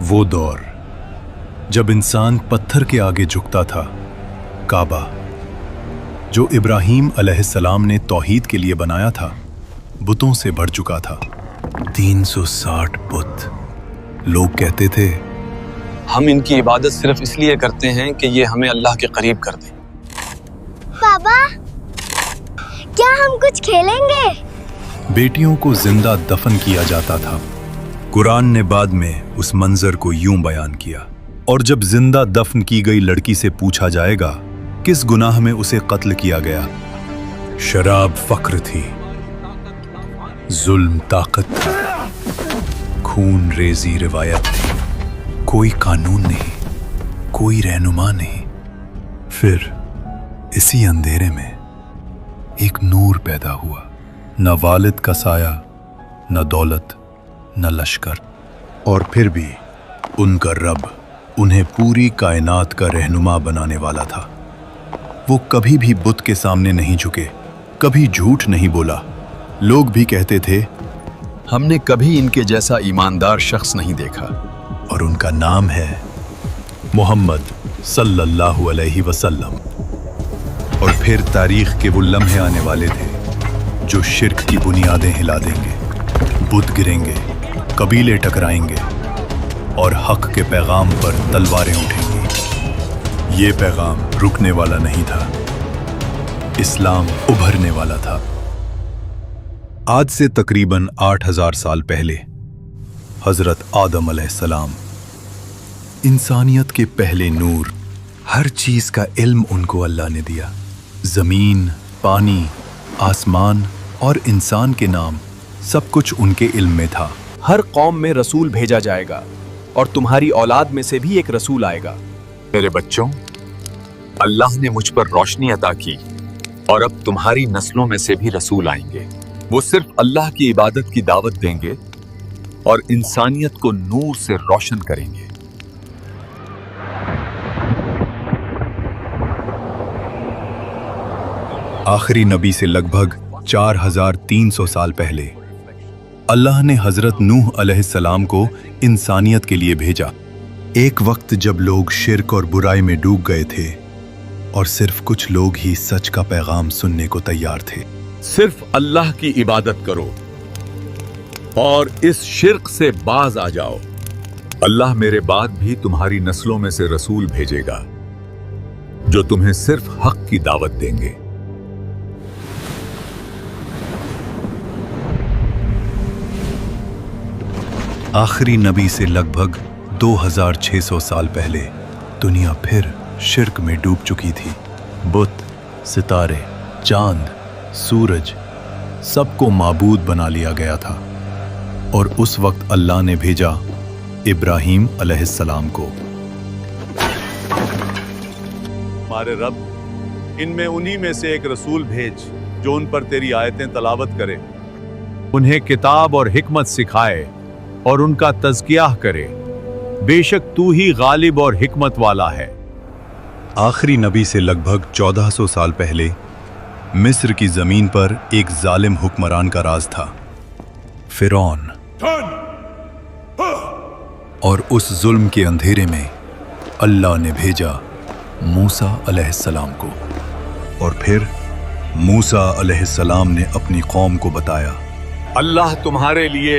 वो दौर जब इंसान पत्थर के आगे झुकता था, काबा जो इब्राहीम अलैहिस्सलाम ने तौहीद के लिए बनाया था, बुतों से भर चुका था। 360 बुत। लोग कहते थे, हम इनकी इबादत सिर्फ इसलिए करते हैं कि ये हमें अल्लाह के करीब कर दें। पापा, क्या हम कुछ खेलेंगे? बेटियों को जिंदा दफन किया जाता था। कुरान ने बाद में उस मंजर को यूं बयान किया, और जब जिंदा दफन की गई लड़की से पूछा जाएगा किस गुनाह में उसे कत्ल किया गया, शराब फक्र थी, जुल्म ताकत था, खून रेजी रिवायत थी। कोई कानून नहीं, कोई रहनुमा नहीं। फिर इसी अंधेरे में एक नूर पैदा हुआ। न वालिद का साया, न दौलत, न लश्कर, और फिर भी उनका रब उन्हें पूरी कायनात का रहनुमा बनाने वाला था। वो कभी भी बुत के सामने नहीं झुके, कभी झूठ नहीं बोला। लोग भी कहते थे, हमने कभी इनके जैसा ईमानदार शख्स नहीं देखा। और उनका नाम है मोहम्मद सल्लल्लाहु अलैहि वसल्लम। और फिर तारीख के वो लम्हे आने वाले थे जो शिर्क की बुनियादें हिला देंगे, बुत गिरेंगे, कबीले टकराएंगे और हक के पैगाम पर तलवारें उठेंगी। ये पैगाम रुकने वाला नहीं था, इस्लाम उभरने वाला था। आज से तकरीबन 8000 साल पहले हजरत आदम अलैहिस्सलाम, इंसानियत के पहले नूर, हर चीज का इल्म उनको अल्लाह ने दिया। जमीन, पानी, आसमान और इंसान के नाम, सब कुछ उनके इल्म में था। हर कौम में रसूल भेजा जाएगा और तुम्हारी औलाद में से भी एक रसूल आएगा। मेरे बच्चों, अल्लाह ने मुझ पर रोशनी अता की और अब तुम्हारी नस्लों में से भी रसूल आएंगे। वो सिर्फ अल्लाह की इबादत की दावत देंगे और इंसानियत को नूर से रोशन करेंगे। आखिरी नबी से लगभग 4300 साल पहले अल्लाह ने हजरत नूह अलैहिस्सलाम को इंसानियत के लिए भेजा। एक वक्त जब लोग शिर्क और बुराई में डूब गए थे और सिर्फ कुछ लोग ही सच का पैगाम सुनने को तैयार थे। सिर्फ अल्लाह की इबादत करो और इस शिर्क से बाज आ जाओ। अल्लाह मेरे बाद भी तुम्हारी नस्लों में से रसूल भेजेगा जो तुम्हें सिर्फ हक की दावत देंगे। आखिरी नबी से लगभग 2600 साल पहले दुनिया फिर शिर्क में डूब चुकी थी। बुत, सितारे, चांद, सूरज, सबको माबूद बना लिया गया था। और उस वक्त अल्लाह ने भेजा इब्राहीम अलैहिस्सलाम को। हमारे रब, इनमें उन्हीं में से एक रसूल भेज जो उन पर तेरी आयतें तलावत करे, उन्हें किताब और हिकमत सिखाए और उनका तज़कियाह करे। बेशक तू ही गालिब और हिकमत वाला है। आखिरी नबी से लगभग 1400 साल पहले मिस्र की जमीन पर एक जालिम हुक्मरान का राज था, फिरौन। और उस जुल्म के अंधेरे में अल्लाह ने भेजा मूसा अलैहिस्सलाम को। और फिर मूसा अलैहिस्सलाम ने अपनी कौम को बताया, अल्लाह तुम्हारे लिए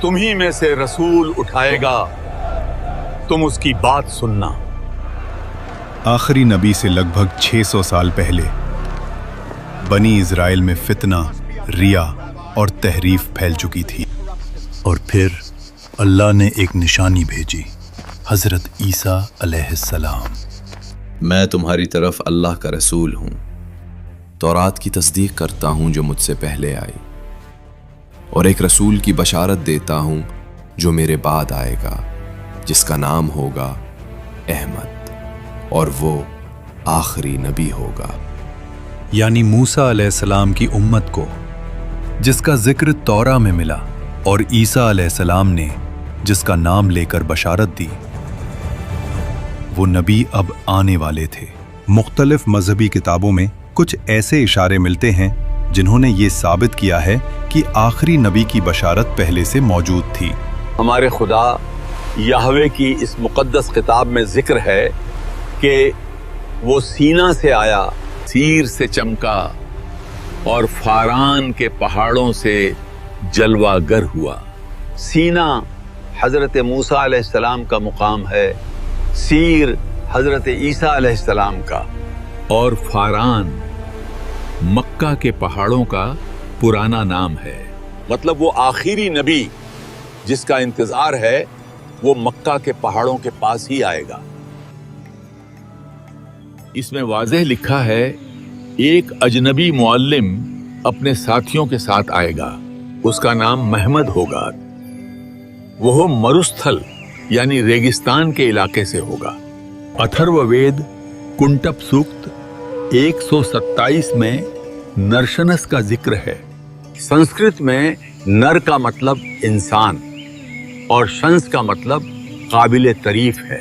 तुम ही में से रसूल उठाएगा, तुम उसकी बात सुनना। आखिरी नबी से लगभग 600 साल पहले बनी इज़राइल में फितना, रिया और तहरीफ फैल चुकी थी। और फिर अल्लाह ने एक निशानी भेजी, हजरत ईसा अलैहिस्सलाम। मैं तुम्हारी तरफ अल्लाह का रसूल हूँ, तौरात की तस्दीक करता हूँ जो मुझसे पहले आई, और एक रसूल की बशारत देता हूँ जो मेरे बाद आएगा, जिसका नाम होगा अहमद, और वो आखिरी नबी होगा। यानी मूसा अलैहिस्सलाम की उम्मत को, जिसका जिक्र तौरा में मिला, और ईसा अलैहिस्सलाम ने जिसका नाम लेकर बशारत दी, वो नबी अब आने वाले थे। मुख्तलिफ मजहबी किताबों में कुछ ऐसे इशारे मिलते हैं जिन्होंने ये साबित किया है कि आखिरी नबी की बशारत पहले से मौजूद थी। हमारे खुदा یہوے کی اس مقدس کتاب میں ذکر ہے کہ وہ سینا سے آیا، سیر سے چمکا اور فاران کے پہاڑوں سے جلوہ گر ہوا۔ سینا حضرت موسیٰ علیہ السلام کا مقام ہے، سیر حضرت عیسیٰ علیہ السلام کا، اور فاران مکہ کے پہاڑوں کا پرانا نام ہے۔ مطلب وہ آخری نبی جس کا انتظار ہے وہ مکہ کے پہاڑوں کے پاس ہی آئے گا۔ اس میں واضح لکھا ہے ایک اجنبی معلم اپنے ساتھیوں کے ساتھ آئے گا، اس کا نام محمد ہوگا، وہ مروستھل یعنی ریگستان کے علاقے سے ہوگا۔ اتھرو وید کنٹپ سوکت 127 میں نرشنس کا ذکر ہے۔ سنسکرت میں نر کا مطلب انسان اور شنس کا مطلب قابل تعریف ہے۔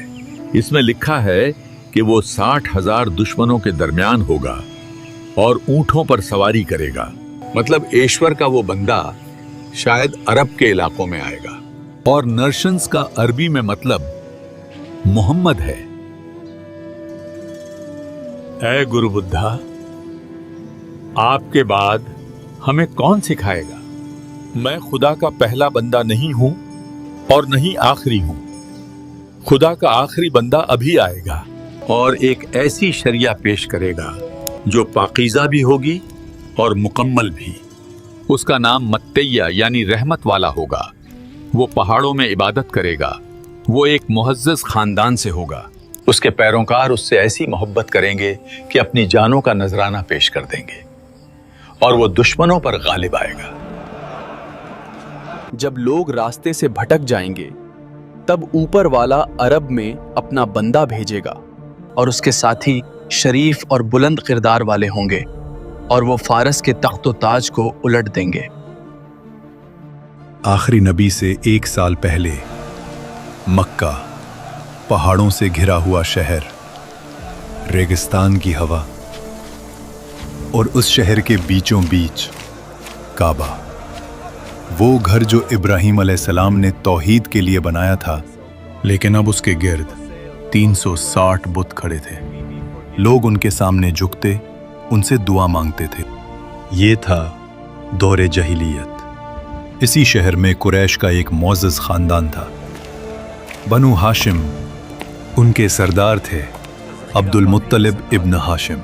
اس میں لکھا ہے کہ وہ 60,000 دشمنوں کے درمیان ہوگا اور اونٹوں پر سواری کرے گا۔ مطلب ایشور کا وہ بندہ شاید عرب کے علاقوں میں آئے گا۔ اور نرشنس کا عربی میں مطلب محمد ہے۔ اے گرو بدھا، آپ کے بعد ہمیں کون سکھائے گا؟ میں خدا کا پہلا بندہ نہیں ہوں اور نہیں آخری ہوں۔ خدا کا آخری بندہ ابھی آئے گا اور ایک ایسی شریعہ پیش کرے گا جو پاکیزہ بھی ہوگی اور مکمل بھی۔ اس کا نام متیہ یعنی رحمت والا ہوگا۔ وہ پہاڑوں میں عبادت کرے گا۔ وہ ایک معزز خاندان سے ہوگا۔ اس کے پیروکار اس سے ایسی محبت کریں گے کہ اپنی جانوں کا نذرانہ پیش کر دیں گے اور وہ دشمنوں پر غالب آئے گا۔ جب لوگ راستے سے بھٹک جائیں گے تب اوپر والا عرب میں اپنا بندہ بھیجے گا اور اس کے ساتھی شریف اور بلند کردار والے ہوں گے اور وہ فارس کے تخت و تاج کو الٹ دیں گے۔ آخری نبی سے 1 سال پہلے مکہ، پہاڑوں سے گھرا ہوا شہر، ریگستان کی ہوا اور اس شہر کے بیچوں بیچ کعبہ، وہ گھر جو ابراہیم علیہ السلام نے توحید کے لیے بنایا تھا، لیکن اب اس کے گرد 360 بت کھڑے تھے۔ لوگ ان کے سامنے جھکتے، ان سے دعا مانگتے تھے۔ یہ تھا دور جاہلیت۔ اسی شہر میں قریش کا ایک معزز خاندان تھا، بنو ہاشم۔ ان کے سردار تھے عبد المطلب ابن ہاشم۔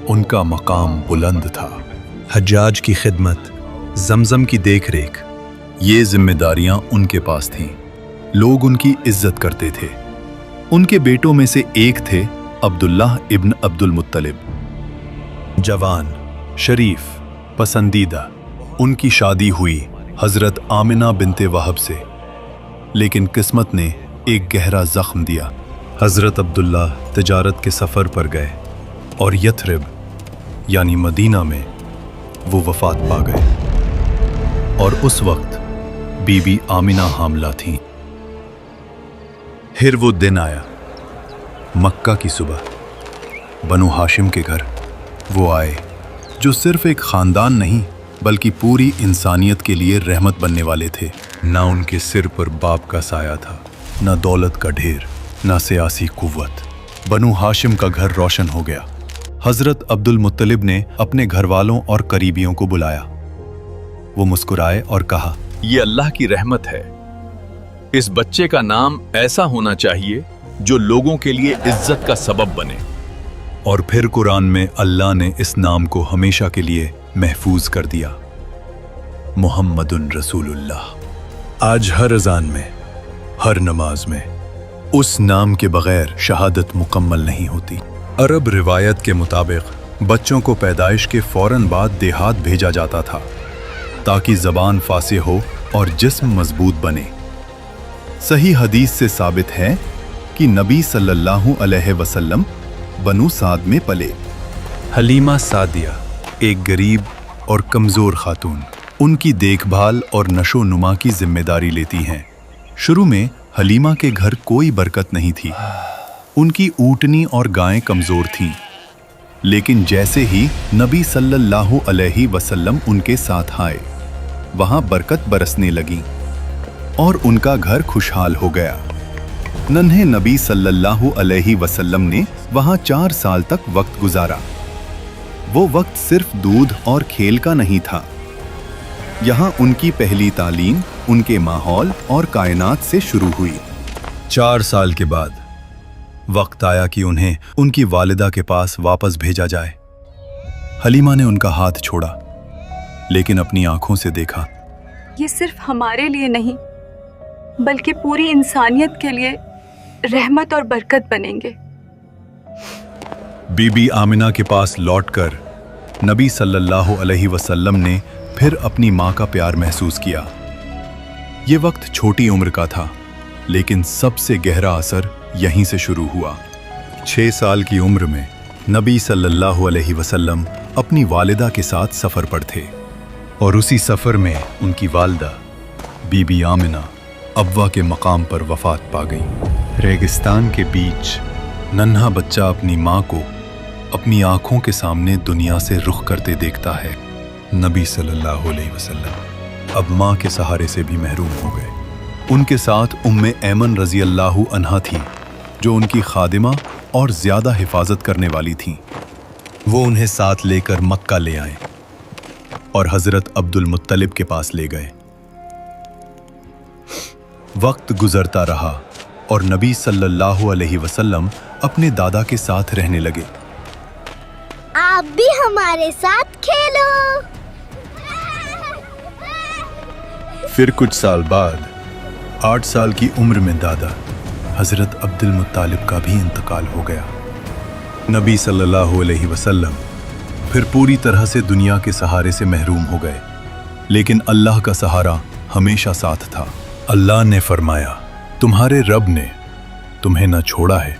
ان کا مقام بلند تھا۔ حجاج کی خدمت، زمزم کی دیکھ ریکھ، یہ ذمہ داریاں ان کے پاس تھیں۔ لوگ ان کی عزت کرتے تھے۔ ان کے بیٹوں میں سے ایک تھے عبداللہ ابن عبد المطلب، جوان، شریف، پسندیدہ۔ ان کی شادی ہوئی حضرت آمنہ بنت وہب سے، لیکن قسمت نے ایک گہرا زخم دیا۔ حضرت عبداللہ تجارت کے سفر پر گئے اور یثرب یعنی مدینہ میں وہ وفات پا گئے، اور اس وقت بی بی آمنہ حاملہ تھیں۔ پھر وہ دن آیا، مکہ کی صبح، بنو ہاشم کے گھر وہ آئے جو صرف ایک خاندان نہیں بلکہ پوری انسانیت کے لیے رحمت بننے والے تھے۔ نہ ان کے سر پر باپ کا سایہ تھا، نہ دولت کا ڈھیر، نہ سیاسی قوت۔ بنو ہاشم کا گھر روشن ہو گیا۔ حضرت عبد المطلب نے اپنے گھر والوں اور قریبیوں کو بلایا۔ وہ مسکرائے اور کہا، یہ اللہ کی رحمت ہے۔ اس بچے کا نام ایسا ہونا چاہیے جو لوگوں کے لیے عزت کا سبب بنے۔ اور پھر قرآن میں اللہ نے اس نام کو ہمیشہ کے لیے محفوظ کر دیا، محمد رسول اللہ۔ آج ہر اذان میں، ہر نماز میں اس نام کے بغیر شہادت مکمل نہیں ہوتی۔ عرب روایت کے مطابق بچوں کو پیدائش کے فوراً بعد دیہات بھیجا جاتا تھا تاکہ زبان فصیح ہو اور جسم مضبوط بنے۔ صحیح حدیث سے ثابت ہے کہ نبی صلی اللہ علیہ وسلم بنو سعد میں پلے۔ حلیمہ سعدیہ ایک غریب اور کمزور خاتون ان کی دیکھ بھال اور نشو و نما کی ذمہ داری لیتی ہیں۔ شروع میں حلیمہ کے گھر کوئی برکت نہیں تھی۔ ان کی اونٹنی اور گائیں کمزور تھیں، لیکن جیسے ہی نبی صلی اللہ علیہ وسلم ان کے ساتھ آئے، وہاں برکت برسنے لگی اور ان کا گھر خوشحال ہو گیا۔ नन्हे नबी सल्लल्लाहु अलैहि वसल्लम ने वहां 4 साल तक वक्त गुजारा। वो वक्त सिर्फ दूध और खेल का नहीं था। यहाँ उनकी पहली तालीम उनके माहौल और कायनात से शुरू हुई। 4 साल के बाद वक्त आया कि उन्हें उनकी वालिदा के पास वापस भेजा जाए। हलीमा ने उनका हाथ छोड़ा, लेकिन अपनी आंखों से देखा। ये सिर्फ हमारे लिए नहीं, बल्कि पूरी इंसानियत के लिए रहमत और बरकत बनेंगे। बीबी आमिना के पास लौटकर नबी सल्लल्लाहु अलैहि वसल्लम ने फिर अपनी माँ का प्यार महसूस किया। ये वक्त छोटी उम्र का था, लेकिन सबसे गहरा असर यहीं से शुरू हुआ। 6 साल की उम्र में नबी सल्लल्लाहु अलैहि वसल्लम अपनी वालिदा के साथ सफ़र पर थे, और उसी सफ़र में उनकी वालिदा बीबी आमिना अब्वा के मकाम पर वफ़ात पा गई। रेगिस्तान के बीच नन्हा बच्चा अपनी माँ को अपनी आंखों के सामने दुनिया से रुख करते देखता है। नबी सल्लल्लाहु अलैहि वसल्लम अब माँ के सहारे से भी महरूम हो गए। उनके साथ उम्मे ऐमन रज़ी अल्लाहु अन्हा थी, जो उनकी खादिमा और ज़्यादा हिफाजत करने वाली थीं। वो उन्हें साथ लेकर मक्का ले आए और हज़रत अब्दुल मुत्तलिब के पास ले गए। वक्त गुजरता रहा और नबी सल्लल्लाहु अलैहि वसल्लम अपने दादा के साथ रहने लगे। आप भी हमारे साथ खेलो। फिर कुछ साल बाद 8 साल की उम्र में दादा हज़रत अब्दुल मुत्तालिब का भी इंतकाल हो गया। नबी सल्लल्लाहु अलैहि वसल्लम फिर पूरी तरह से दुनिया के सहारे से महरूम हो गए, लेकिन अल्लाह का सहारा हमेशा साथ था। अल्लाह ने फरमाया, तुम्हारे रब ने तुम्हें न छोड़ा है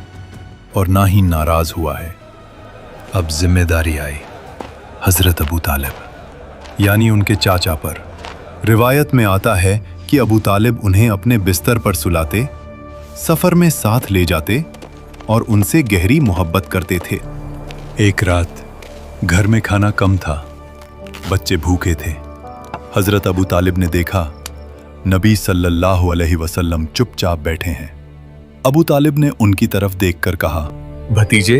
और ना ही नाराज हुआ है। अब जिम्मेदारी आई हज़रत अबू तालिब यानी उनके चाचा पर। रिवायत में आता है कि अबू तालिब उन्हें अपने बिस्तर पर सुलाते, सफ़र में साथ ले जाते और उनसे गहरी मोहब्बत करते थे। एक रात घर में खाना कम था, बच्चे भूखे थे। हज़रत अबू तालिब ने देखा नबी सल्लल्लाहु अलैहि वसल्लम चुपचाप बैठे हैं। अबू तालिब ने उनकी तरफ देखकर कहा, भतीजे,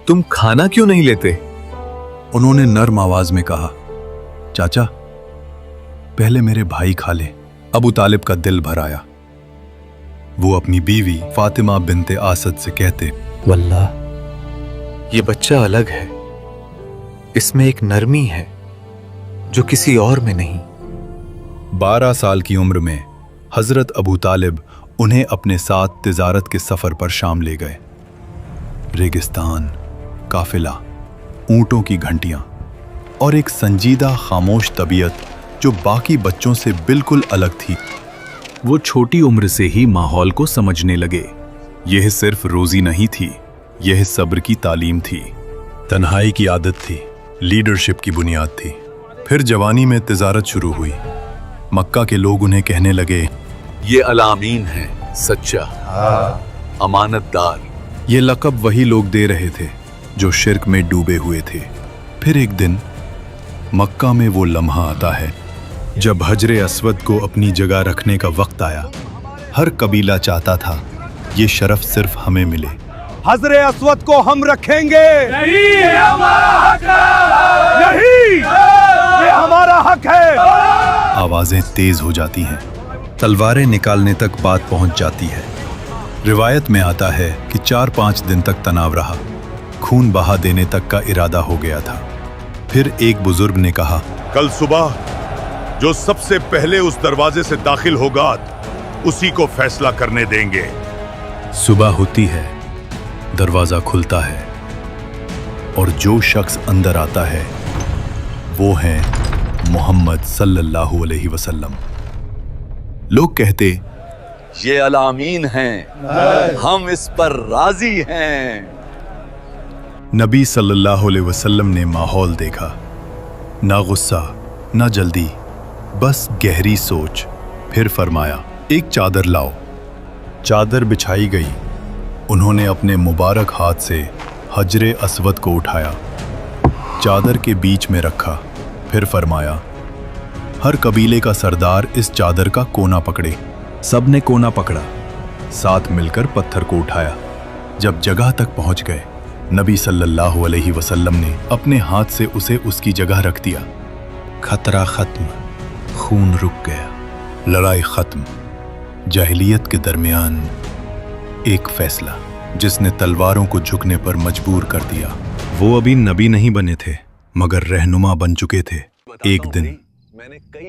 तुम खाना क्यों नहीं लेते? उन्होंने नर्म आवाज में कहा, चाचा, पहले मेरे भाई खा ले। अबू तालिब का दिल भर आया। वो अपनी बीवी फातिमा बिनते आसद से कहते, वल्लाह, ये बच्चा अलग है, इसमें एक नरमी है जो किसी और में नहीं। 12 साल की उम्र में हजरत अबू तालिब उन्हें अपने साथ तिजारत के सफर पर शाम ले गए। रेगिस्तान, काफिला, ऊंटों की घंटियां और एक संजीदा खामोश तबीयत जो बाकी बच्चों से बिल्कुल अलग थी। वो छोटी उम्र से ही माहौल को समझने लगे। यह सिर्फ रोजी नहीं थी, यह सब्र की तालीम थी, तन्हाई की आदत थी, लीडरशिप की बुनियाद थी। फिर जवानी में तिजारत शुरू हुई। मक्का के लोग उन्हें कहने लगे, ये अलामीन है, सच्चा, अमानतदार। ये लक़ब वही लोग दे रहे थे जो शिर्क में डूबे हुए थे। फिर एक दिन मक्का में वो लम्हा आता है जब हजरे अस्वद को अपनी जगह रखने का वक्त आया। हर कबीला चाहता था ये शरफ सिर्फ हमें मिले। हजरे अस्वद को हम रखेंगे। नहीं, ये हमारा हक है। नहीं, ये हमारा हक है। आवाजें तेज हो जाती हैं, तलवारें निकालने तक बात पहुंच जाती है। रिवायत में आता है कि 4-5 दिन तक तनाव रहा, खून बहा देने तक का इरादा हो गया था। फिर एक बुजुर्ग ने कहा, कल सुबह जो सबसे पहले उस दरवाजे से दाखिल होगा उसी को फैसला करने देंगे। सुबह होती है, दरवाजा खुलता है और जो शख्स अंदर आता है वो है मोहम्मद सल्लल्लाहु अलैहि वसल्लम। लोग कहते, ये अलामीन हैं, हम इस पर राजी हैं। नबी सल्लल्लाहु अलैहि वसल्लम ने माहौल देखा, ना गुस्सा ना जल्दी, बस गहरी सोच। फिर फरमाया, एक चादर लाओ। चादर बिछाई गई। उन्होंने अपने मुबारक हाथ से हजरे अस्वद को उठाया, चादर के बीच में रखा। फिर फरमाया, हर कबीले का सरदार इस चादर का कोना पकड़े। सब ने कोना पकड़ा, साथ मिलकर पत्थर को उठाया। जब जगह तक पहुंच गए, नबी सल्लल्लाहु अलैहि वसल्लम ने अपने हाथ से उसे उसकी जगह रख दिया। खतरा खत्म, खून रुक गया, लड़ाई खत्म। जाहिलियत के दरमियान एक फैसला जिसने तलवारों को झुकने पर मजबूर कर दिया। वो अभी नबी नहीं बने थे मगर रहनुमा बन चुके थे। एक दिन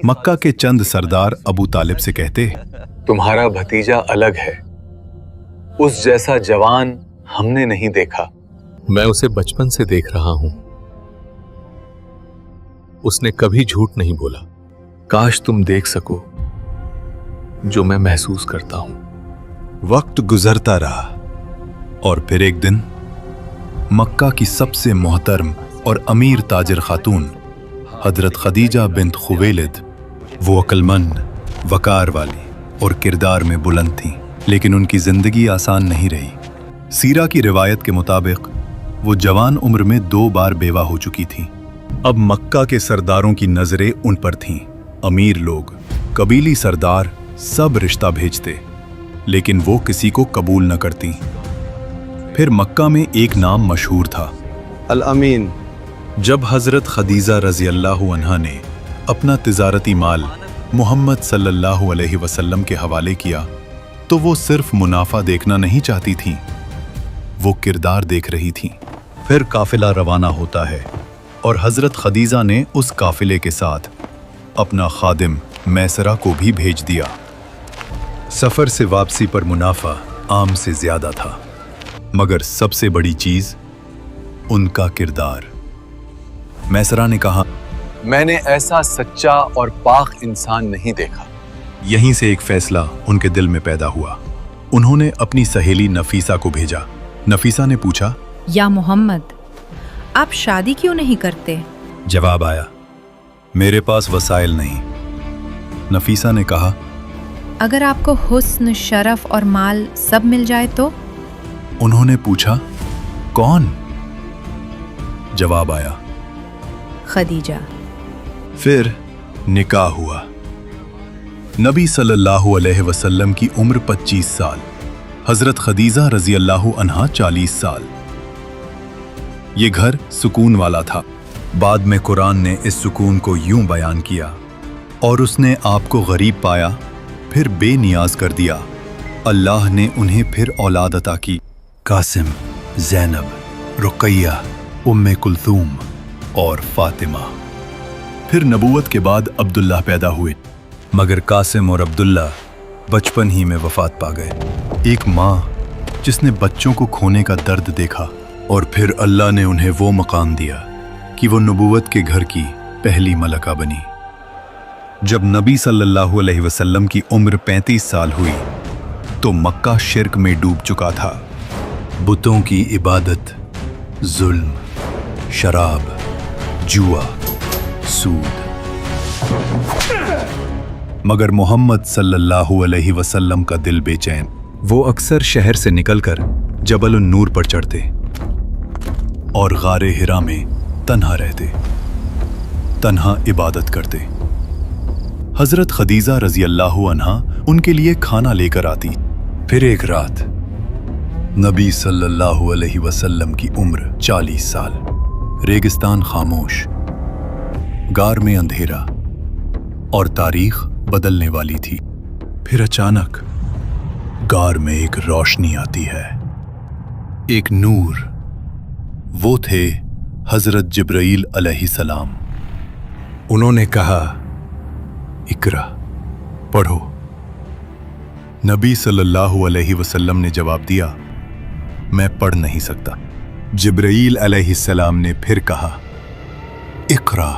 मक्का के चंद सरदार अबू तालिब से कहते, तुम्हारा भतीजा अलग है, उस जैसा जवान हमने नहीं देखा। मैं उसे बचपन से देख रहा हूं, उसने कभी झूठ नहीं बोला। काश तुम देख सको जो मैं महसूस करता हूं। वक्त गुजरता रहा और फिर एक दिन मक्का की सबसे मोहतरम और अमीर ताजिर खातून हजरत खदीजा बिन्त खुवैलिद, वो अक्लमंद, वकार वाली और किरदार में बुलंद थीं, लेकिन उनकी जिंदगी आसान नहीं रही। सीरा की रिवायत के मुताबिक वो जवान उम्र में 2 बार बेवा हो चुकी थीं। अब मक्का के सरदारों की नजरें उन पर थीं। अमीर लोग, कबीली सरदार सब रिश्ता भेजते, लेकिन वो किसी को कबूल न करती। फिर मक्का में एक नाम मशहूर था, अल अमीन। जब हजरत खदीजा रजी अल्लाहु अन्हा ने अपना तिजारती माल मोहम्मद सल्लल्लाहु अलैहि वसल्लम के हवाले किया, तो वो सिर्फ मुनाफा देखना नहीं चाहती थीं, वो किरदार देख रही थीं। फिर काफिला रवाना होता है और हजरत खदीजा ने उस काफिले के साथ अपना खादिम मैसरा को भी भेज दिया। सफर से वापसी पर मुनाफा आम से ज्यादा था, मगर सबसे बड़ी चीज उनका किरदार। मैसरा ने कहा, मैंने ऐसा सच्चा और पाक इंसान नहीं देखा। यहीं से एक फैसला उनके दिल में पैदा हुआ। उन्होंने अपनी सहेली नफीसा को भेजा। नफीसा ने पूछा, या मोहम्मद, आप शादी क्यों नहीं करते? जवाब आया, मेरे पास वसाइल नहीं। नफीसा ने कहा, अगर आपको हुस्न, शरफ और माल सब मिल जाए तो? उन्होंने पूछा, कौन? जवाब आया, खदीजा। फिर निकाह हुआ। नबी सल्लल्लाहु अलैहि वसल्लम की उम्र 25 साल, हजरत खदीजा रजी अल्लाहु अन्हा 40 साल। ये घर सुकून वाला था। बाद में कुरान ने इस सुकून को यूं बयान किया, और उसने आपको गरीब पाया, फिर बेनियाज कर दिया। अल्लाह ने उन्हें फिर औलाद अता की। कासिम, ज़ैनब, रुक़ैया, उम्मे कुलथूम और फातिमा। फिर नबूवत के बाद अब्दुल्लाह पैदा हुए, मगर कासिम और अब्दुल्ला बचपन ही में वफात पा गए। एक माँ जिसने बच्चों को खोने का दर्द देखा, और फिर अल्लाह ने उन्हें वो मकाम दिया कि वो नबूवत के घर की पहली मलका बनी। जब नबी सल्लल्लाहु अलैहि वसल्लम की उम्र 35 साल हुई तो मक्का शिर्क में डूब चुका था। बुतों की इबादत, जुल्म, शराब, जुआ, सूद। मगर मोहम्मद सल्लल्लाहु अलैहि वसल्लम का दिल बेचैन। वो अक्सर शहर से निकलकर जबल नूर पर चढ़ते और गारे हिरा में तन्हा रहते, तन्हा इबादत करते। हजरत खदीजा रजी अल्लाहु अन्हा उनके लिए खाना लेकर आती। फिर एक रात नबी सल्लल्लाहु अलैहि वसल्लम की उम्र 40 साल, रेगिस्तान खामोश, गार में अंधेरा और तारीख बदलने वाली थी। फिर अचानक गार में एक रोशनी आती है, एक नूर। वो थे हजरत जिब्राईल अलैहिस्सलाम। उन्होंने कहा, इकरा, पढ़ो। नबी सल्लल्लाहु अलैहि वसल्लम ने जवाब दिया, मैं पढ़ नहीं सकता। जिब्राईल अलैहिस्सलाम ने फिर कहा, इकरा।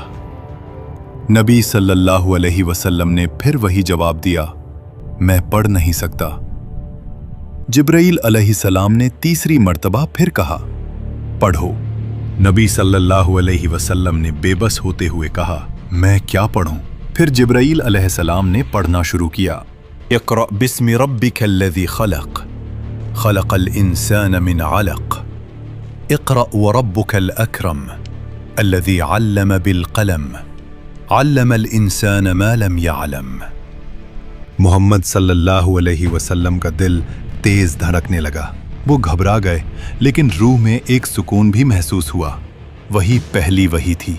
नबी सल्लल्लाहु अलैहि वसल्लम ने फिर वही जवाब दिया, मैं पढ़ नहीं सकता। जिब्राईल अलैहिस्सलाम ने तीसरी मर्तबा फिर कहा, पढ़ो। नबी सल्लल्लाहु अलैहि वसल्लम ने बेबस होते हुए कहा, मैं क्या पढ़ूं? फिर जिब्राईल अलैहिस्सलाम ने पढ़ना शुरू किया, इक़रा बिस्मि रब्बिकल्लज़ी खलक़, खलक़ल इंसान मिन अलक़, इक़रा व रब्बुकल अकरम, अल्लज़ी अल्लम बिल क़लम, अल्लमल इंसान मा लम यअलम। मोहम्मद सल्लल्लाहु अलैहि वसल्लम का दिल तेज धड़कने लगा। वो घबरा गए, लेकिन रूह में एक सुकून भी महसूस हुआ। वही पहली वही थी,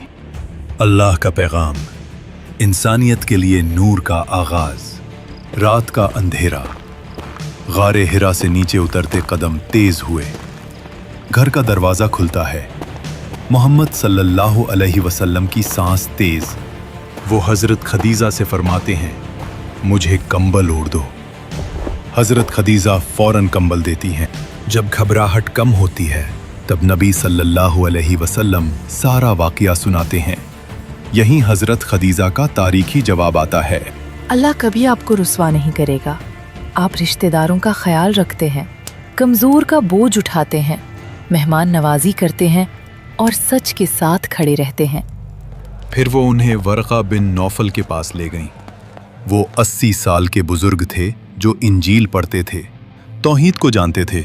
अल्लाह का पैगाम, इंसानियत के लिए नूर का आगाज। रात का अंधेरा, गारे हिरा से नीचे उतरते कदम तेज हुए। घर का दरवाजा खुलता है। मोहम्मद सल्लल्लाहु अलैहि वसल्लम की सांस तेज। वो हजरत खदीजा से फरमाते हैं, मुझे कंबल ओढ़ दो। हजरत खदीजा फौरन कंबल देती हैं। जब घबराहट कम होती है तब नबी सल्लल्लाहु अलैहि वसल्लम सारा वाकया सुनाते हैं। यहीं हजरत खदीजा का तारीखी जवाब आता है, अल्लाह कभी आपको रुस्वा नहीं करेगा। आप रिश्तेदारों का ख्याल रखते हैं, कमज़ोर का बोझ उठाते हैं, मेहमान नवाजी करते हैं और सच के साथ खड़े रहते हैं। फिर वो उन्हें वरक़ा बिन नौफल के पास ले गईं। वो 80 साल के बुजुर्ग थे जो इंजील पढ़ते थे, तौहीद को जानते थे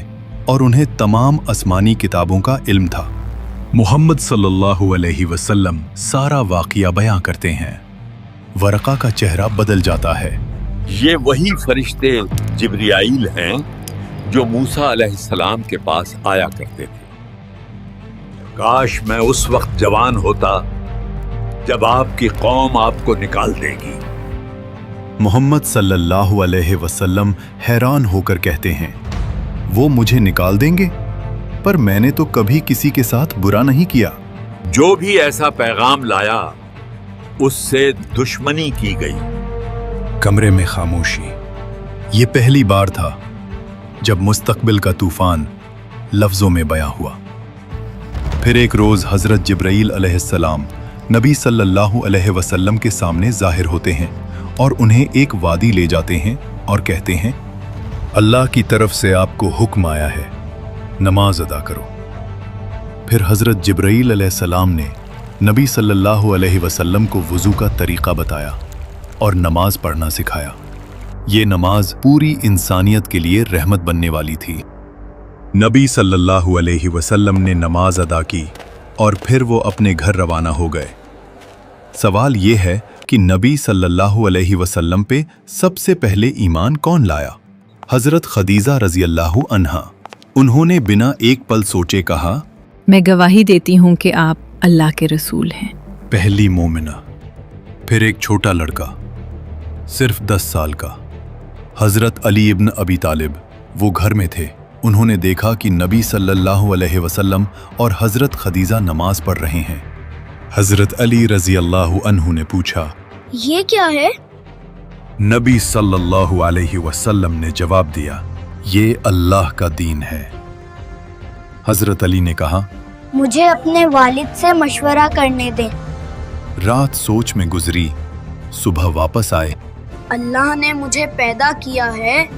और उन्हें तमाम आसमानी किताबों का इल्म था। मोहम्मद सल्लल्लाहु अलैहि वसल्लम सारा वाक़या बयां करते हैं। वरक़ा का चेहरा बदल जाता है। ये वही फरिश्ते जिब्राईल हैं जो मूसा अलैहिस्सलाम के पास आया करते थे। काश मैं उस वक्त जवान होता जब आपकी कौम आपको निकाल देगी। मोहम्मद सल्लल्लाहु अलैहि वसल्लम हैरान होकर कहते हैं, वो मुझे निकाल देंगे? पर मैंने तो कभी किसी के साथ बुरा नहीं किया। जो भी ऐसा पैगाम लाया उससे दुश्मनी की गई। कमरे में खामोशी। ये पहली बार था जब मुस्तकबिल का तूफान लफ्जों में बयां हुआ। फिर एक रोज हजरत जिब्राईल अलैहिस्सलाम नबी सल्लल्लाहु अलैहि वसल्लम के सामने जाहिर होते हैं और उन्हें एक वादी ले जाते हैं और कहते हैं, अल्लाह की तरफ से आपको हुक्म आया है, नमाज अदा करो। फिर हजरत जिब्राईल अलैहिस्सलाम ने नबी सल्लल्लाहु अलैहि वसल्लम को वुज़ू का तरीका बताया और नमाज पढ़ना सिखाया। ये नमाज पूरी इंसानियत के लिए रहमत बनने वाली थी। नबी सल्लल्लाहु अलैहि वसल्लम ने नमाज अदा की और फिर वो अपने घर रवाना हो गए। सवाल ये है कि नबी सल्लल्लाहु अलैहि वसल्लम पे सबसे पहले ईमान कौन लाया? हजरत खदीजा रज़ी अल्लाहु अन्हा। उन्होंने बिना एक पल सोचे कहा, मैं गवाही देती हूँ कि आप अल्लाह के रसूल हैं। पहली मोमिना। फिर एक छोटा लड़का सिर्फ 10 साल का, हजरत अली इब्न अबी तालिब, वो घर में थे। उन्होंने देखा कि नबी सल्लल्लाहु अलैहि वसल्लम और हजरत खदीजा नमाज पढ़ रहे हैं। हजरत अली रज़ी अल्लाहु अन्हु ने पूछा, ये क्या है? नबी सल्लल्लाहु अलैहि वसल्लम ने जवाब दिया, ये अल्लाह का दीन है। हजरत अली ने कहा, मुझे अपने वालिद से मशवरा करने दें। रात सोच में गुजरी, सुबह वापस आए। अल्लाह ने मुझे पैदा किया है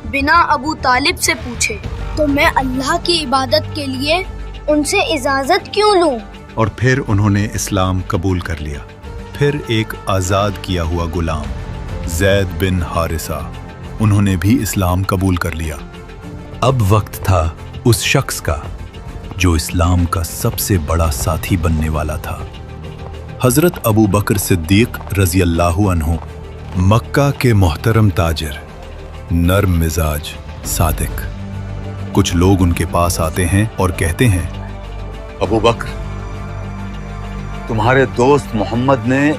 बिना अबू तालिब से पूछे, तो मैं अल्लाह की इबादत के लिए उनसे इजाजत क्यों लूं? और फिर उन्होंने इस्लाम कबूल कर लिया। फिर एक आज़ाद किया हुआ गुलाम ज़ैद बिन हारिसा, उन्होंने भी इस्लाम कबूल कर लिया। अब वक्त था उस शख्स का जो इस्लाम का सबसे बड़ा साथी बनने वाला था। हजरत अबू बकर सिद्दीक रज़ी अल्लाहु अन्हु, मक्का के मोहतरम ताजिर, नर्म मिजाज, सादिक। कुछ लोग उनके पास आते हैं और कहते हैं, अबू बकर, तुम्हारे दोस्त मोहम्मद ने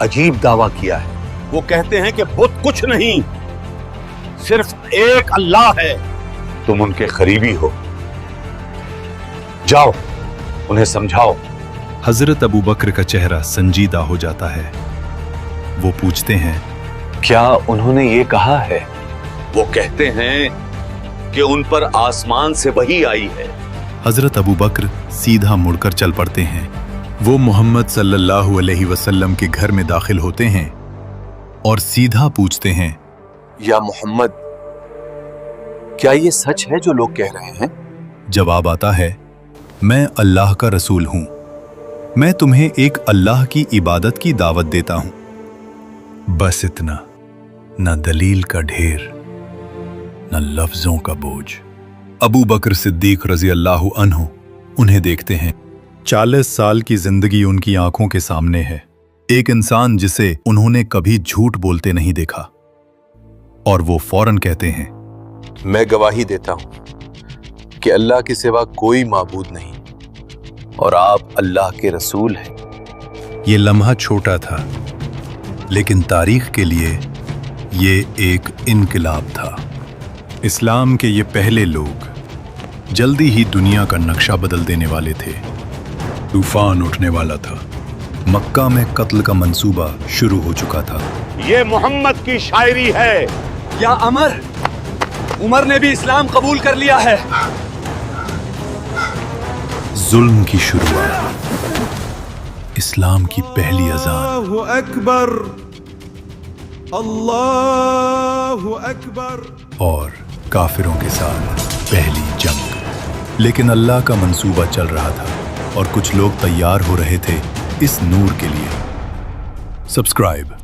अजीब दावा किया है। वो कहते हैं कि बुत कुछ नहीं, सिर्फ एक अल्लाह है। तुम उनके करीबी हो, जाओ उन्हें समझाओ। हजरत अबू बकर का चेहरा संजीदा हो जाता है। वो पूछते हैं, क्या उन्होंने ये कहा है? वो कहते हैं कि उन पर आसमान से वही आई है। हजरत अबू बकर सीधा मुड़कर चल पड़ते हैं। वो मोहम्मद सल्लल्लाहु अलैहि वसल्लम के घर में दाखिल होते हैं और सीधा पूछते हैं, या मोहम्मद, क्या ये सच है जो लोग कह रहे हैं? जवाब आता है, मैं अल्लाह का रसूल हूं। मैं तुम्हें एक अल्लाह की इबादत की दावत देता हूं। बस इतना, न दलील का ढेर, न लफ्जों का बोझ। अबू बकर सिद्दीक रज़ी अल्लाहु अन्हु उन्हें देखते हैं। 40 साल की जिंदगी उनकी आंखों के सामने है। एक इंसान जिसे उन्होंने कभी झूठ बोलते नहीं देखा। और वो फौरन कहते हैं, मैं गवाही देता हूं कि अल्लाह के सिवा कोई माबूद नहीं और आप अल्लाह के रसूल हैं। ये लम्हा छोटा था, लेकिन तारीख के लिए ये एक इनकलाब था। इस्लाम के ये पहले लोग जल्दी ही दुनिया का नक्शा बदल देने वाले थे। तूफान उठने वाला था। मक्का में कत्ल का मंसूबा शुरू हो चुका था। ये मोहम्मद की शायरी है। या उमर ने भी इस्लाम कबूल कर लिया है। जुल्म की शुरुआत, इस्लाम की पहली अजान। अल्लाहु अकबर, अल्लाहु अकबर। और काफिरों के साथ पहली जंग। लेकिन अल्लाह का मंसूबा चल रहा था और कुछ लोग तैयार हो रहे थे इस नूर के लिए। सब्सक्राइब